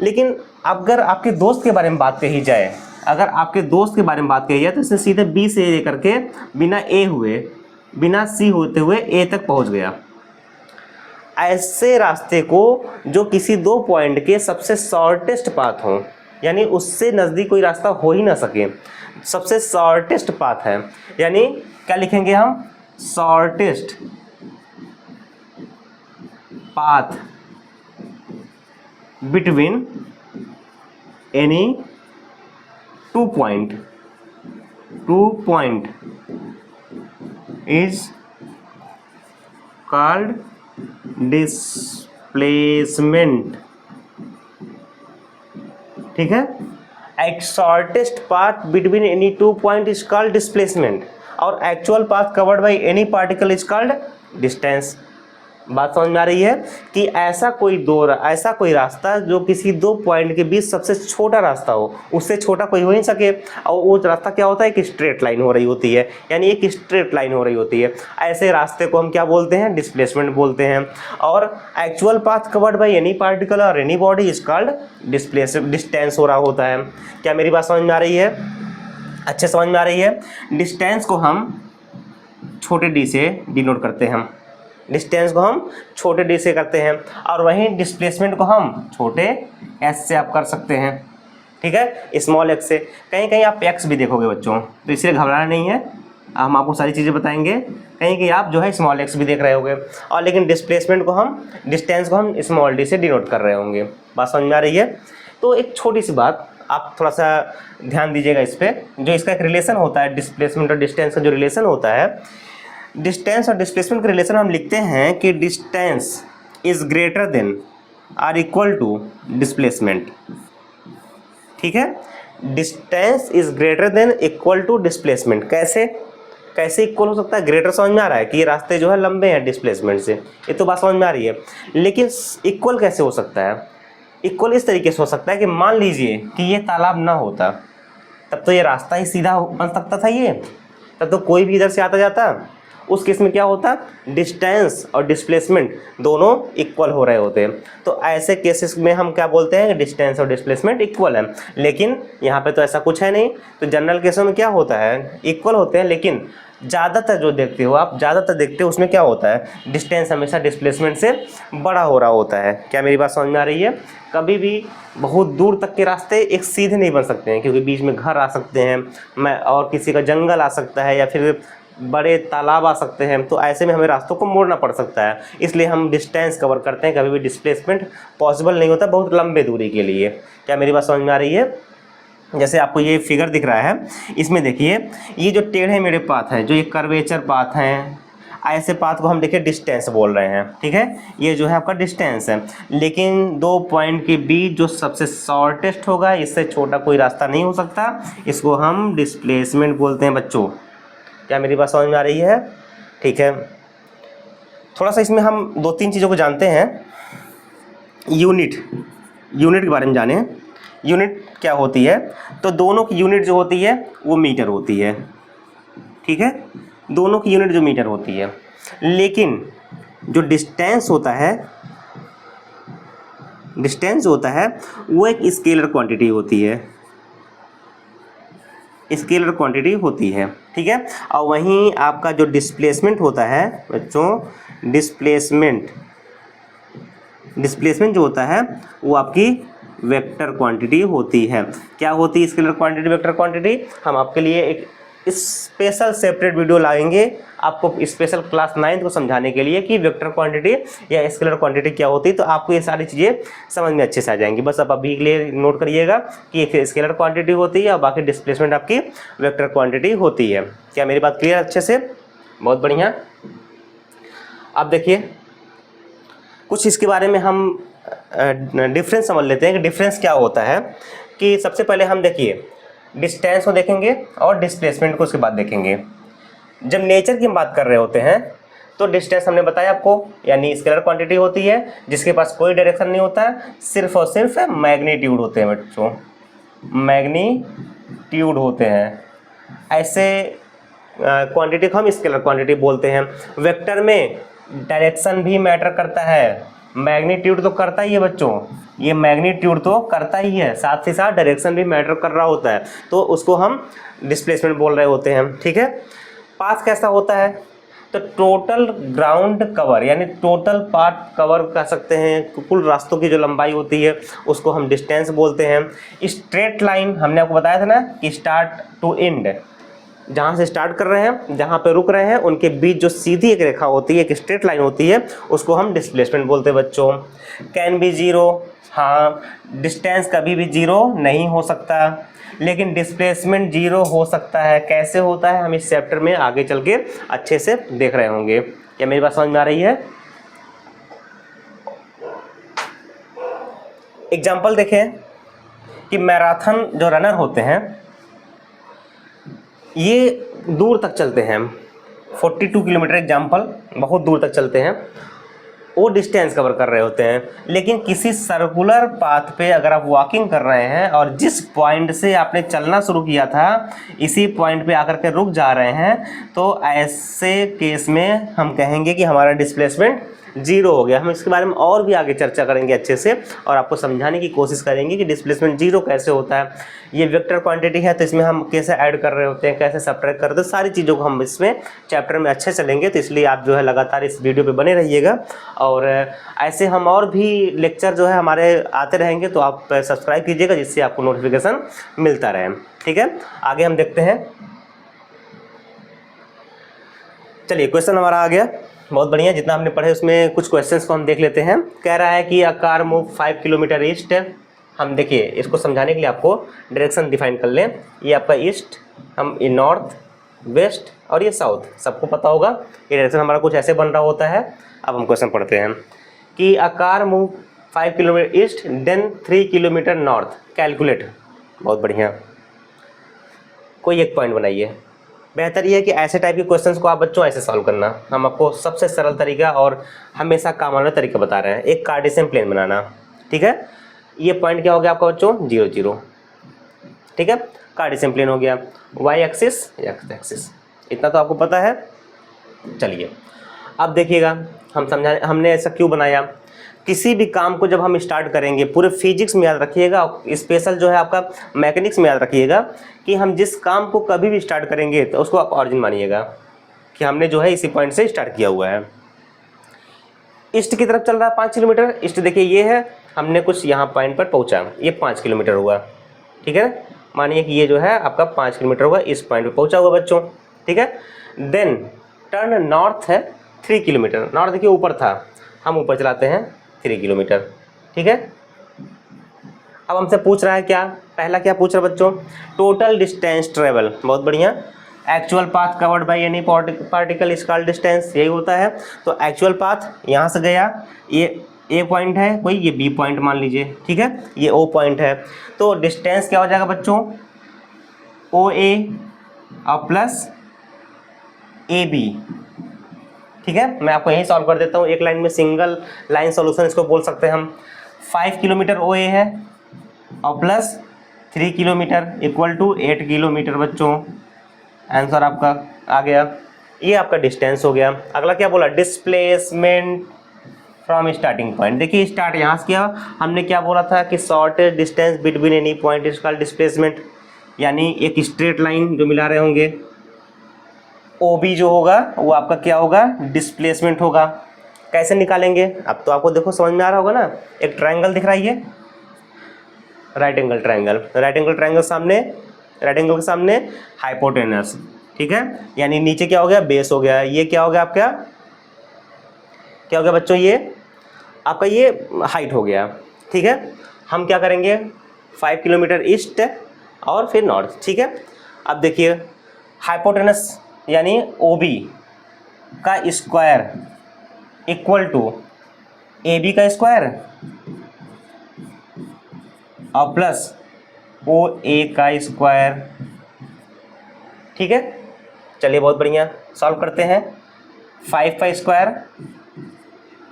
लेकिन अगर आपके दोस्त के बारे में बात कही जाए, अगर आपके दोस्त के बारे में बात कही जाए तो इसने सीधे बी से लेकर के बिना ए हुए, बिना सी होते हुए ए तक पहुंच गया। ऐसे रास्ते को जो किसी दो पॉइंट के सबसे शॉर्टेस्ट पाथ हो, यानी उससे नज़दीक कोई रास्ता हो ही ना सके, सबसे शॉर्टेस्ट पाथ है, यानी क्या लिखेंगे हम? Shortest path between any two point is called displacement. ठीक है, एक shortest path between any two point is called displacement और actual path covered by any particle is called distance. बात समझ में आ रही है कि ऐसा कोई रास्ता जो किसी दो पॉइंट के बीच सबसे छोटा रास्ता हो, उससे छोटा कोई हो नहीं सके, और वो रास्ता क्या होता है? एक स्ट्रेट लाइन हो रही होती है, यानी एक स्ट्रेट लाइन हो रही होती है। ऐसे रास्ते को हम क्या बोलते हैं? डिस्प्लेसमेंट बोलते हैं। और actual path covered by any particle और any body is called distance हो रहा होता है। क्या मेरी बात समझ में आ रही है? अच्छे समझ में आ रही है? डिस्टेंस को हम छोटे डी से डिनोट करते हैं, डिस्टेंस को हम छोटे डी से करते हैं, और वहीं डिस्प्लेसमेंट को हम छोटे एस से आप कर सकते हैं। ठीक है, स्मॉल एक्स से। कहीं कहीं आप एक्स भी देखोगे बच्चों, तो इसलिए घबराना नहीं है, हम आपको सारी चीज़ें बताएंगे। कहीं कहीं आप जो है स्मॉल एक्स भी देख रहे होंगे, और लेकिन डिस्प्लेसमेंट को हम, डिस्टेंस को हम स्मॉल डी से डिनोट कर रहे होंगे। बात समझ में आ रही है? तो एक छोटी सी बात आप थोड़ा सा ध्यान दीजिएगा इस पर, जो इसका एक रिलेशन होता है, डिस्प्लेसमेंट और डिस्टेंस का जो रिलेशन होता है, डिस्टेंस और डिस्प्लेसमेंट का रिलेशन हम लिखते हैं कि distance is greater than or equal to displacement. ठीक है, distance is greater than equal to displacement. कैसे इक्वल हो सकता है? ग्रेटर समझ में आ रहा है कि ये रास्ते जो है लंबे हैं डिस्प्लेसमेंट से, ये तो बात समझ में आ रही है, लेकिन इक्वल कैसे हो सकता है? इक्वल इस तरीके से हो सकता है कि मान लीजिए कि ये तालाब ना होता, तब तो ये रास्ता ही सीधा बन सकता था, ये तब तो कोई भी इधर से आता जाता। उस केस में क्या होता? डिस्टेंस और डिस्प्लेसमेंट दोनों इक्वल हो रहे होते हैं। तो ऐसे केसेस में हम क्या बोलते हैं? डिस्टेंस और डिस्प्लेसमेंट इक्वल है। लेकिन यहाँ पे तो ऐसा कुछ है नहीं, तो जनरल केसों में क्या होता है? इक्वल होते हैं, लेकिन ज़्यादातर जो देखते हो आप, ज़्यादातर देखते हो उसमें क्या होता है? डिस्टेंस हमेशा डिस्प्लेसमेंट से बड़ा हो रहा होता है। क्या मेरी बात समझ में आ रही है? कभी भी बहुत दूर तक के रास्ते एक सीधे नहीं बन सकते हैं, क्योंकि बीच में घर आ सकते हैं, और किसी का जंगल आ सकता है, या फिर बड़े तालाब आ सकते हैं। तो ऐसे में हमें रास्तों को मोड़ना पड़ सकता है, इसलिए हम डिस्टेंस कवर करते हैं। कभी भी डिस्प्लेसमेंट पॉसिबल नहीं होता बहुत लंबे दूरी के लिए। क्या मेरी बात समझ में आ रही है? जैसे आपको ये फिगर दिख रहा है, इसमें देखिए ये जो टेढ़े मेढ़े पाथ हैं, जो ये कर्वेचर पाथ हैं, ऐसे पाथ को हम देखिए डिस्टेंस बोल रहे हैं। ठीक है, ये जो है आपका डिस्टेंस है, लेकिन दो पॉइंट के बीच जो सबसे शॉर्टेस्ट होगा, इससे छोटा कोई रास्ता नहीं हो सकता, इसको हम डिस्प्लेसमेंट बोलते हैं बच्चों। क्या मेरी बात समझ में आ रही है? ठीक है, थोड़ा सा इसमें हम दो तीन चीज़ों को जानते हैं। यूनिट के बारे में जाने। यूनिट क्या होती है? तो दोनों की यूनिट जो होती है वो मीटर होती है। ठीक है, दोनों की यूनिट जो मीटर होती है, लेकिन जो डिस्टेंस होता है वो एक स्केलर क्वांटिटी होती है, स्केलर क्वांटिटी होती है। ठीक है, और वहीं आपका जो डिस्प्लेसमेंट होता है बच्चों, डिस्प्लेसमेंट जो होता है वो आपकी वेक्टर क्वांटिटी होती है। क्या होती है स्केलर क्वांटिटी, वेक्टर क्वांटिटी? हम आपके लिए एक स्पेशल सेपरेट वीडियो लाएंगे, आपको स्पेशल क्लास 9 को समझाने के लिए कि वेक्टर क्वांटिटी या स्केलर क्वांटिटी क्या होती है। तो आपको ये सारी चीज़ें समझ में अच्छे से आ जाएंगी। बस आप अभी के लिए नोट करिएगा कि एक स्केलर क्वांटिटी होती है और बाकी डिस्प्लेसमेंट आपकी वेक्टर क्वांटिटी होती है। क्या मेरी बात क्लियर अच्छे से? बहुत बढ़िया। अब देखिए कुछ इसके बारे में हम डिफरेंस समझ लेते हैं कि डिफरेंस क्या होता है। कि सबसे पहले हम देखिए डिस्टेंस को देखेंगे और डिस्प्लेसमेंट को उसके बाद देखेंगे। जब नेचर की हम बात कर रहे होते हैं तो डिस्टेंस हमने बताया आपको, यानी स्केलर क्वांटिटी होती है जिसके पास कोई डायरेक्शन नहीं होता है, सिर्फ और सिर्फ मैग्नीट्यूड होते हैं बच्चों, मैग्नीट्यूड होते हैं। ऐसे क्वांटिटी को हम स्केलर क्वांटिटी बोलते हैं। वेक्टर में डायरेक्शन भी मैटर करता है, मैग्नीट्यूड तो करता ही है बच्चों, ये मैग्नीट्यूड तो करता ही है, साथ ही साथ डायरेक्शन भी मैटर कर रहा होता है, तो उसको हम डिस्प्लेसमेंट बोल रहे होते हैं। ठीक है, पाथ कैसा होता है, तो टोटल ग्राउंड कवर यानी टोटल पाथ कवर कह सकते हैं, कुल रास्तों की जो लंबाई होती है उसको हम डिस्टेंस बोलते हैं। स्ट्रेट लाइन हमने आपको बताया था ना कि स्टार्ट टू एंड, जहाँ से स्टार्ट कर रहे हैं जहाँ पे रुक रहे हैं उनके बीच जो सीधी एक रेखा होती है, एक स्ट्रेट लाइन होती है, उसको हम डिस्प्लेसमेंट बोलते हैं बच्चों। कैन बी जीरो, हाँ डिस्टेंस कभी भी जीरो नहीं हो सकता, लेकिन डिस्प्लेसमेंट जीरो हो सकता है। कैसे होता है हम इस चैप्टर में आगे चल के अच्छे से देख रहे होंगे। क्या मेरी बात समझ में आ रही है? एग्जाम्पल देखें कि मैराथन जो रनर होते हैं ये दूर तक चलते हैं, 42 किलोमीटर एग्जाम्पल, बहुत दूर तक चलते हैं, वो डिस्टेंस कवर कर रहे होते हैं। लेकिन किसी सर्कुलर पाथ पे अगर आप वॉकिंग कर रहे हैं और जिस पॉइंट से आपने चलना शुरू किया था इसी पॉइंट पे आकर के रुक जा रहे हैं, तो ऐसे केस में हम कहेंगे कि हमारा डिस्प्लेसमेंट जीरो हो गया। हम इसके बारे में और भी आगे चर्चा करेंगे अच्छे से और आपको समझाने की कोशिश करेंगे कि डिस्प्लेसमेंट जीरो कैसे होता है। ये वेक्टर क्वांटिटी है तो इसमें हम कैसे ऐड कर रहे होते हैं, कैसे सब्ट्रैक्ट कर रहे होते हैं, सारी चीज़ों को हम इसमें चैप्टर में अच्छे चलेंगे। तो इसलिए आप जो है लगातार इस वीडियो पे बने रहिएगा और ऐसे हम और भी लेक्चर जो है हमारे आते रहेंगे, तो आप सब्सक्राइब कीजिएगा जिससे आपको नोटिफिकेशन मिलता रहे। ठीक है, आगे हम देखते हैं। चलिए क्वेश्चन हमारा आ गया, बहुत बढ़िया। जितना हमने पढ़े उसमें कुछ क्वेश्चंस को हम देख लेते हैं। कह रहा है कि a car move 5 kilometer east. हम देखिए इसको समझाने के लिए आपको डायरेक्शन डिफाइन कर लें। ये आपका ईस्ट, हम ये नॉर्थ, वेस्ट और ये साउथ, सबको पता होगा ये डायरेक्शन हमारा कुछ ऐसे बन रहा होता है। अब हम क्वेश्चन पढ़ते हैं कि a car move 5 kilometer east then 3 kilometer north, calculate. बहुत बढ़िया, कोई एक पॉइंट बनाइए। बेहतर ये है कि ऐसे टाइप के क्वेश्चंस को आप बच्चों ऐसे सॉल्व करना, हम आपको सबसे सरल तरीका और हमेशा काम वाला तरीका बता रहे हैं। एक कार्टेशियन प्लेन बनाना, ठीक है। ये पॉइंट क्या हो गया आपका बच्चों, 0 0, ठीक है। कार्टेशियन प्लेन हो गया, वाई एक्सिस, एक्स एक्सिस, इतना तो आपको पता है। चलिए अब देखिएगा हम हमने ऐसा क्यों बनाया। किसी भी काम को जब हम स्टार्ट करेंगे, पूरे फिजिक्स में याद रखिएगा, स्पेशल जो है आपका मैकेनिक्स में याद रखिएगा कि हम जिस काम को कभी भी स्टार्ट करेंगे तो उसको आप ऑरिजिन मानिएगा कि हमने जो है इसी पॉइंट से स्टार्ट किया हुआ है। ईस्ट की तरफ चल रहा है 5 किलोमीटर। ईस्ट देखिए ये है, हमने कुछ यहाँ पॉइंट पर पहुँचा, ये 5 किलोमीटर हुआ, ठीक है। मानिए कि ये जो है आपका 5 किलोमीटर हुआ, इस पॉइंट पर पहुँचा हुआ बच्चों, ठीक है। देन टर्न नॉर्थ है 3 किलोमीटर। नॉर्थ देखिए ऊपर था, हम ऊपर चलाते हैं 3 किलोमीटर, ठीक है। अब हमसे पूछ रहा है क्या, पहला क्या पूछ रहा है बच्चों, टोटल डिस्टेंस ट्रेवल। बहुत बढ़िया, actual path covered by any particle is called distance, यही होता है। तो एक्चुअल पाथ यहाँ से गया, ये ए पॉइंट है कोई, ये बी पॉइंट मान लीजिए, ठीक है, ये ओ पॉइंट है। तो डिस्टेंस क्या हो जाएगा बच्चों, ओ ए और प्लस ए बी, ठीक है। मैं आपको यही सॉल्व कर देता हूँ एक लाइन में, सिंगल लाइन सॉल्यूशन इसको बोल सकते हैं हम। 5 किलोमीटर ओ ए है और plus 3 kilometer equal to 8 kilometer बच्चों। आंसर आपका आ गया, ये आपका डिस्टेंस हो गया। अगला क्या बोला, डिस्प्लेसमेंट फ्रॉम स्टार्टिंग पॉइंट। देखिए स्टार्ट यहाँ से किया, हमने क्या बोला था कि shortest distance between any point is called displacement, यानी एक स्ट्रेट लाइन जो मिला रहे होंगे। ओ बी जो होगा वो आपका क्या होगा, डिस्प्लेसमेंट होगा। कैसे निकालेंगे, अब तो आपको देखो समझ में आ रहा होगा ना। एक ट्रायंगल दिख रहा है, ये right angle triangle, right angle triangle सामने, राइट एंगल के सामने हाइपोटेनस, ठीक है। यानी नीचे क्या हो गया, बेस हो गया। ये क्या हो गया आपका, क्या हो गया बच्चों, ये आपका ये हाइट हो गया, ठीक है। हम क्या करेंगे, 5 किलोमीटर ईस्ट और फिर नॉर्थ, ठीक है। अब देखिए हाइपोटेनस यानी ओ बी का square equal to A B का स्क्वायर और प्लस ओ ए का स्क्वायर, ठीक है। चलिए बहुत बढ़िया, सॉल्व करते हैं। 5 का स्क्वायर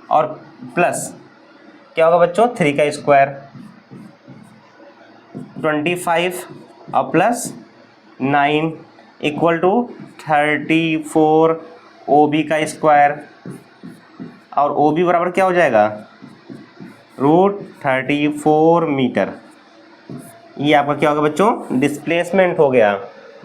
और प्लस क्या होगा बच्चों 3 का स्क्वायर, 25 और प्लस 9 इक्वल टू 34 OB का स्क्वायर, और OB बराबर क्या हो जाएगा √34 मीटर। ये आपका क्या होगा बच्चों डिस्प्लेसमेंट हो गया।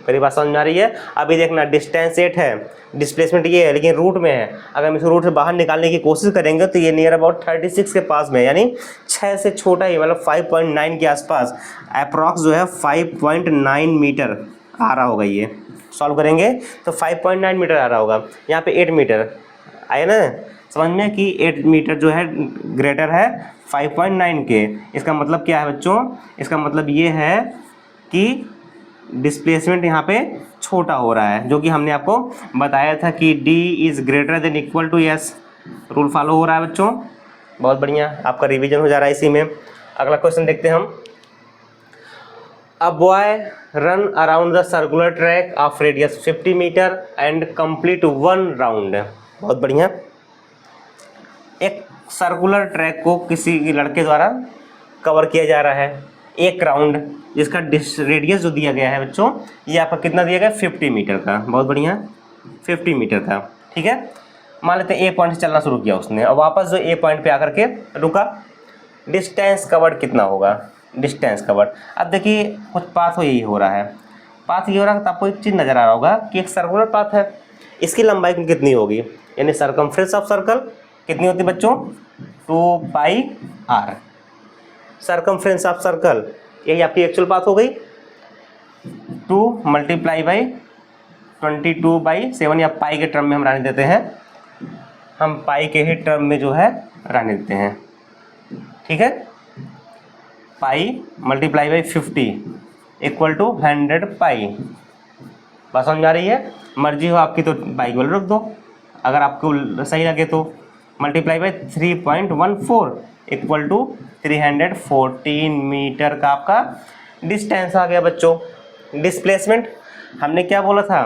मेरी बात समझ में आ रही है। अभी देखना डिस्टेंस 8 है, डिस्प्लेसमेंट ये है लेकिन रूट में है। अगर हम इस रूट से बाहर निकालने की कोशिश करेंगे तो ये नियर अबाउट 36 के पास में, यानी 6 से छोटा ही, मतलब 5.9 के आसपास अप्रॉक्स जो है 5.9 मीटर आ रहा होगा। ये सॉल्व करेंगे तो 5.9 मीटर आ रहा होगा। यहाँ पे 8 मीटर आया ना समझ में कि 8 मीटर जो है ग्रेटर है 5.9 के। इसका मतलब क्या है बच्चों, इसका मतलब ये है कि डिस्प्लेसमेंट यहाँ पे छोटा हो रहा है, जो कि हमने आपको बताया था कि D is greater than equal to S। Rule follow हो रहा है बच्चों, बहुत बढ़िया, आपका रिवीजन हो जा रहा है इसी में। अगला क्वेश्चन देखते हैं हम। A boy run around the circular track of radius 50 meter and complete 1 round. बहुत बढ़िया। एक सर्कुलर ट्रैक को किसी लड़के द्वारा कवर किया जा रहा है 1 राउंड, जिसका रेडियस जो दिया गया है बच्चों ये आपका कितना दिया गया 50 मीटर का। बहुत बढ़िया 50 मीटर का, ठीक है। मान लेते हैं A पॉइंट से चलना शुरू किया उसने और वापस जो A पॉइंट पे आकर के रुका। डिस्टेंस कवर्ड कितना होगा, डिस्टेंस कवर्ड। अब देखिए कुछ पाथ हो यही हो रहा है, पाथ ये हो रहा है तो आपको एक चीज़ नज़र आ रहा होगा कि एक सर्कुलर पाथ है, इसकी लंबाई कितनी होगी, यानी सर्कमफ्रेंस ऑफ सर्कल कितनी होती है बच्चों 2πr। सर्कमफ्रेंस ऑफ सर्कल यही आपकी एक्चुअल बात हो गई। 2 × 22/7 या पाई के टर्म में हम रहने देते हैं, हम पाई के ही टर्म में जो है रहने देते हैं, ठीक है। पाई × 50 इक्वल टू 100 पाई। बात समझ आ रही है। मर्जी हो आपकी तो पाई को रख दो, अगर आपको सही लगे तो। Multiply by 3.14 equal to 314 meter का आपका डिस्टेंस आ गया बच्चों। डिस्प्लेसमेंट हमने क्या बोला था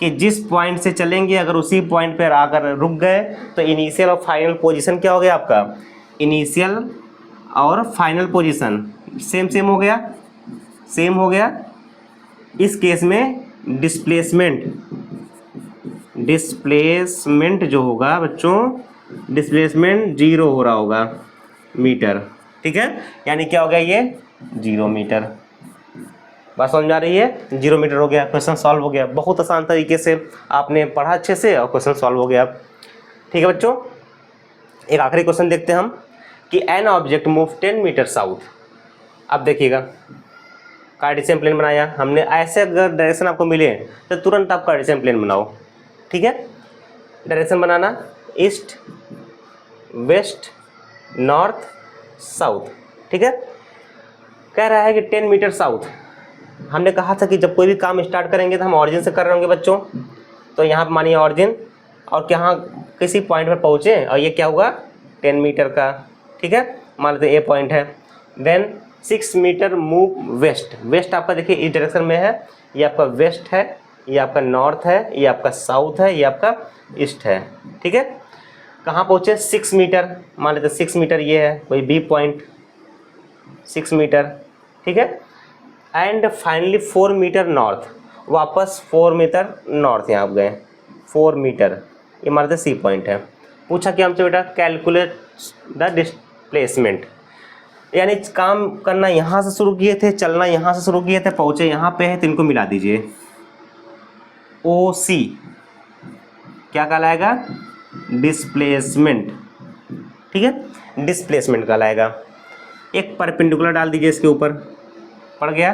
कि जिस पॉइंट से चलेंगे अगर उसी पॉइंट पर आकर रुक गए तो इनिशियल और फाइनल पोजीशन क्या हो गया आपका, इनिशियल और फाइनल पोजीशन सेम सेम हो गया, सेम हो गया। इस केस में डिस्प्लेसमेंट जो होगा बच्चों, डिस्प्लेसमेंट 0 हो रहा होगा मीटर, ठीक है। यानी क्या हो गया ये 0 मीटर। बात समझ आ रही है, 0 मीटर हो गया, क्वेश्चन सॉल्व हो गया। बहुत आसान तरीके से आपने पढ़ा अच्छे से और क्वेश्चन सॉल्व हो गया, ठीक है बच्चों। एक आखिरी क्वेश्चन देखते हैं हम कि an object move 10 meter south. अब देखिएगा कार्टेशियन प्लेन बनाया हमने, ऐसे अगर डायरेक्शन आपको मिले तो तुरंत आप कार्टेशियन प्लेन बनाओ, ठीक है। डायरेक्शन बनाना ईस्ट वेस्ट नॉर्थ साउथ, ठीक है। कह रहा है कि 10 मीटर साउथ। हमने कहा था कि जब कोई भी काम स्टार्ट करेंगे तो हम ऑरिजिन से कर रहे होंगे बच्चों, तो यहाँ पर मानिए ऑरिजिन और यहाँ किसी पॉइंट पर पहुँचे और ये क्या हुआ 10 मीटर का, ठीक है। मान लेते ए पॉइंट है। Then 6 meter move west. West आपका देखिए इस डायरेक्शन में है, ये आपका वेस्ट है, ये आपका नॉर्थ है, ये आपका साउथ है, ये आपका ईस्ट है, ठीक है। कहाँ पहुँचे 6 मीटर, मान लेते 6 मीटर ये है कोई बी पॉइंट 6 मीटर, ठीक है। एंड फाइनली 4 मीटर नॉर्थ, वापस 4 मीटर नॉर्थ यहाँ आप गए 4 मीटर, ये मान लेते सी पॉइंट है। पूछा कि हमसे बेटा कैलकुलेट द डिस्प्लेसमेंट, यानी काम करना यहाँ से शुरू किए थे, चलना यहाँ से शुरू किए थे, पहुँचे यहाँ पे है तो इनको मिला दीजिए। ओ सी क्या कहलाएगा डिस्प्लेसमेंट, ठीक है, डिस्प्लेसमेंट कहलाएगा। एक परपेंडिकुलर डाल दीजिए इसके ऊपर, पड़ गया।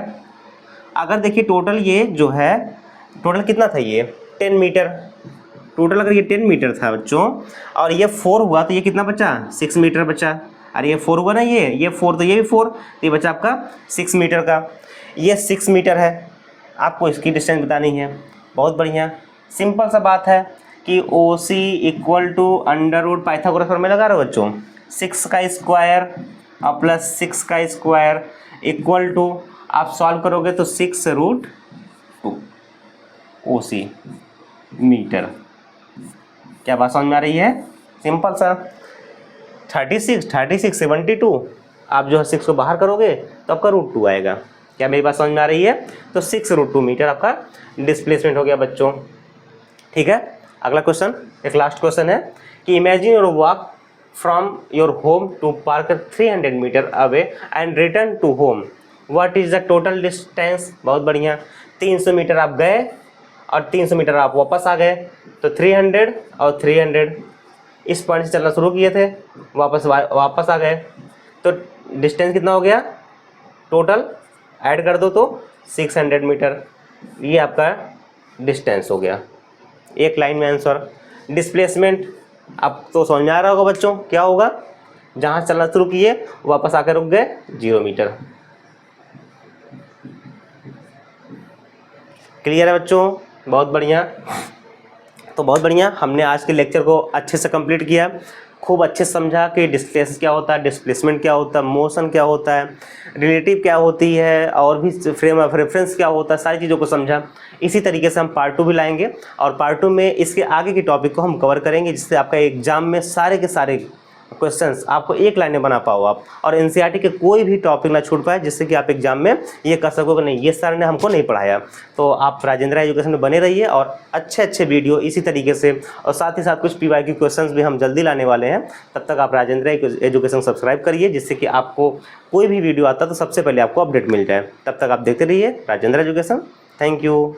अगर देखिए टोटल ये जो है टोटल कितना था ये 10 मीटर, टोटल अगर ये 10 मीटर था बच्चों और ये 4 हुआ तो ये कितना बचा 6 मीटर बचा। अरे ये 4 हुआ ना, ये 4 तो ये भी 4, तो ये बचा आपका 6 मीटर का। ये 6 मीटर है, आपको इसकी डिस्टेंस बतानी है। बहुत बढ़िया, सिंपल सा बात है कि ओ सी इक्वल टू √ पाइथागोरस फॉर्मूला लगा रहे हो बच्चों, 6 का स्क्वायर और प्लस 6 का स्क्वायर इक्वल टू, आप सॉल्व करोगे तो 6√2 ओ सी मीटर, क्या बात समझ में आ रही है? सिंपल सा 36 72, आप जो है 6 को बाहर करोगे तो आपका √2 आएगा। क्या मेरी बात समझ में आ रही है? तो 6√2 मीटर आपका डिस्प्लेसमेंट हो गया बच्चों। ठीक है, अगला क्वेश्चन, एक लास्ट क्वेश्चन है कि imagine your walk from your home to park 300 meter away and return to home, what is the total distance. बहुत बढ़िया, 300 मीटर आप गए और 300 मीटर आप वापस आ गए, तो 300 और 300 इस पॉइंट से चलना शुरू किए थे, वापस आ गए, तो डिस्टेंस कितना हो गया टोटल, ऐड कर दो तो 600 मीटर। ये आपका डिस्टेंस हो गया, एक लाइन में आंसर। डिस्प्लेसमेंट अब तो समझ में आ रहा होगा बच्चों, क्या होगा, जहाँ चलना शुरू किए वापस आकर रुक गए 0 मीटर। क्लियर है बच्चों? बहुत बढ़िया। तो बहुत बढ़िया, हमने आज के लेक्चर को अच्छे से कंप्लीट किया, खूब अच्छे से समझा कि डिस्प्लेस क्या होता है, डिस्प्लेसमेंट क्या होता है, मोशन क्या होता है, रिलेटिव क्या होती है, और भी फ्रेम ऑफ रेफरेंस क्या होता है, सारी चीज़ों को समझा। इसी तरीके से हम पार्ट 2 भी लाएंगे और पार्ट 2 में इसके आगे की टॉपिक को हम कवर करेंगे, जिससे आपका एग्जाम में सारे के सारे क्वेश्चंस आपको एक लाइन में बना पाओ आप, और एनसीईआरटी के कोई भी टॉपिक ना छूट पाए, जिससे कि आप एग्जाम में ये कर सको कि नहीं ये सर ने हमको नहीं पढ़ाया। तो आप राजेंद्र एजुकेशन में बने रहिए और अच्छे अच्छे वीडियो इसी तरीके से, और साथ ही साथ कुछ पीवाईक्यू क्वेश्चंस भी हम जल्दी लाने वाले हैं। तब तक आप राजेंद्र एजुकेशन सब्सक्राइब करिए, जिससे कि आपको कोई भी वीडियो आता तो सबसे पहले आपको अपडेट मिल जाए। तब तक आप देखते रहिए राजेंद्र एजुकेशन। Thank you.